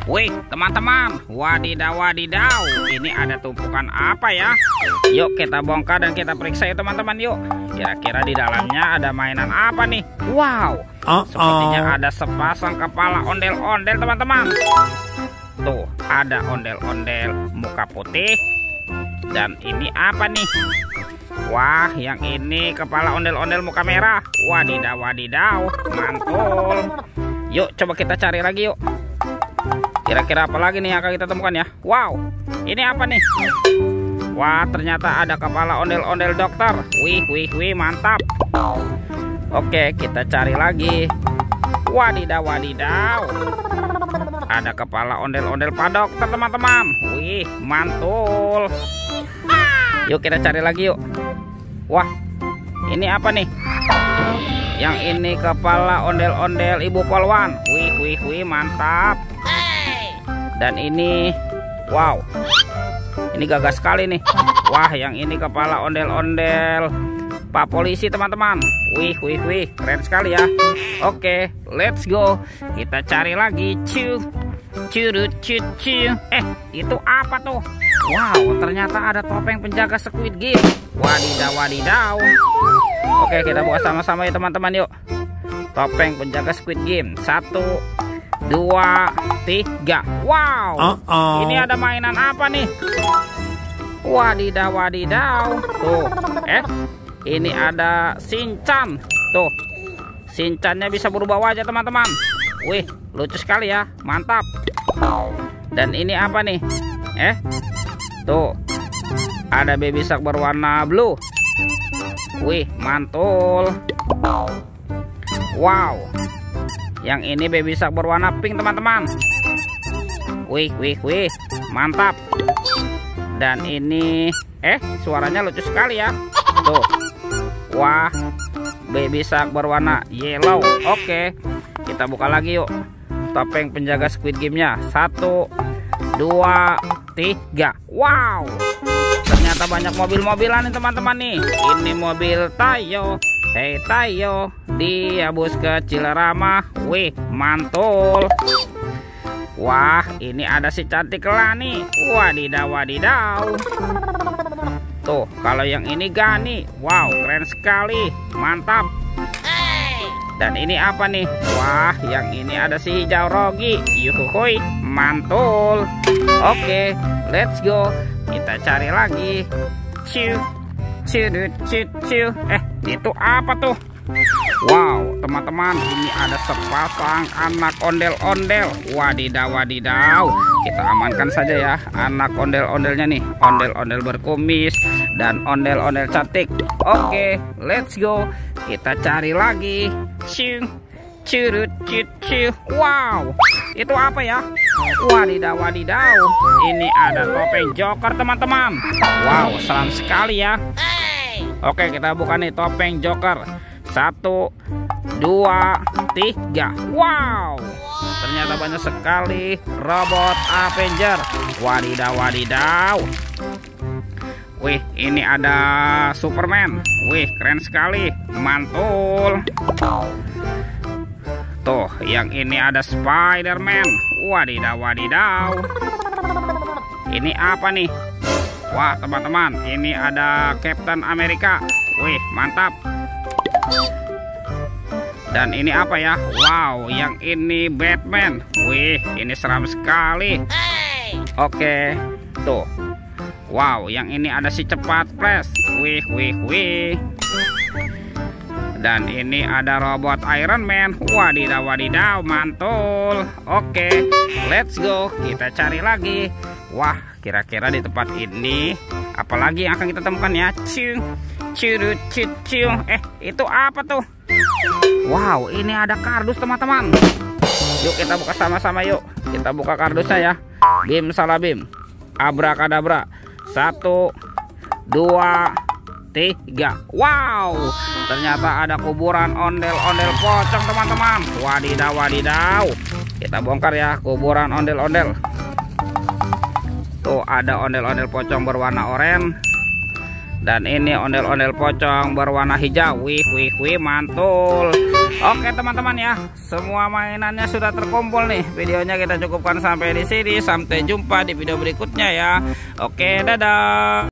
Wih, teman-teman, wadidaw wadidaw, ini ada tumpukan apa ya? Yuk kita bongkar dan kita periksa ya teman-teman yuk. Kira-kira di dalamnya ada mainan apa nih? Wow, sepertinya ada sepasang kepala ondel-ondel teman-teman. Tuh, ada ondel-ondel muka putih. Dan ini apa nih? Wah, yang ini kepala ondel-ondel muka merah. Wadidaw wadidaw, mantul. Yuk coba kita cari lagi yuk. Kira-kira apa lagi nih yang akan kita temukan ya? Wow, ini apa nih? Wah, ternyata ada kepala ondel-ondel dokter. Wih, mantap. Oke, kita cari lagi. Wadidaw wadidaw, ada kepala ondel-ondel pak dokter teman-teman. Wih, mantul. Yuk kita cari lagi yuk. Wah, ini apa nih? Yang ini kepala ondel-ondel ibu polwan. Wih, mantap. Dan ini, wow, ini gagah sekali nih. Wah, yang ini kepala ondel-ondel pak polisi teman-teman. Wih, keren sekali ya. Oke, let's go. Kita cari lagi. Itu apa tuh? Wow, ternyata ada topeng penjaga Squid Game. Wadidaw wadidaw. Oke, kita buka sama-sama ya teman-teman yuk. Topeng penjaga Squid Game. 1, 2, 3. Wow, ini ada mainan apa nih? Wadidaw wadidaw. Tuh, ini ada Shinchan. Tuh, Shinchannya bisa berubah wajah teman-teman. Wih, lucu sekali ya, mantap. Dan ini apa nih? Tuh, ada baby shark berwarna blue. Wih, mantul. Wow, yang ini baby shark berwarna pink teman-teman. Wih, mantap. Dan ini suaranya lucu sekali ya. Tuh, wah, baby shark berwarna yellow. Oke, kita buka lagi yuk. Topeng penjaga Squid Game-nya. 1, 2, 3. Wow, ternyata banyak mobil-mobilan nih teman-teman nih. Ini mobil Tayo. Hey Tayo, dia bus kecil ramah. Wih, mantul. Wah, ini ada si cantik Lani. Wadidaw wadidaw. Tuh, kalau yang ini Gani. Wow, keren sekali, mantap. Dan ini apa nih? Wah, yang ini ada si hijau Rogi. Yuhuhui, mantul. Oke, let's go. Kita cari lagi. Itu apa tuh? Wow, teman-teman, ini ada sepasang anak ondel-ondel. Wadidaw wadidaw. Kita amankan saja ya anak ondel-ondelnya nih. Ondel-ondel berkumis dan ondel-ondel cantik. Oke, let's go. Kita cari lagi. Wow, itu apa ya? Wadidaw wadidaw, ini ada topeng Joker teman-teman. Wow, seram sekali ya. Oke, kita buka nih topeng Joker. 1, 2, 3. Wow, ternyata banyak sekali robot Avenger. Wadidaw wadidaw. Wih, ini ada Superman. Wih, keren sekali, mantul. Tuh, yang ini ada Spider-Man. Wadidaw wadidaw. Ini apa nih? Wah, teman-teman, ini ada Captain America. Wih, mantap. Dan ini apa ya? Wow, yang ini Batman. Wih, ini seram sekali. Oke, tuh. Wow, yang ini ada si cepat Flash. Wih. Dan ini ada robot Iron Man. Wadidaw wadidaw, mantul. Oke, let's go. Kita cari lagi. Wah, kira-kira di tempat ini apalagi yang akan kita temukan ya? Itu apa tuh? Wow, ini ada kardus teman-teman. Yuk kita buka sama-sama yuk. Kita buka kardusnya ya. Bim salah bim. Abrakadabra. 1, 2, 3. Wow, ternyata ada kuburan ondel-ondel pocong teman-teman. Wadidaw wadidaw. Kita bongkar ya kuburan ondel-ondel. Tuh, ada ondel-ondel pocong berwarna oranye. Dan ini ondel-ondel pocong berwarna hijau. Wih, mantul. Oke teman-teman ya, semua mainannya sudah terkumpul nih. Videonya kita cukupkan sampai di sini. Sampai jumpa di video berikutnya ya. Oke, dadah.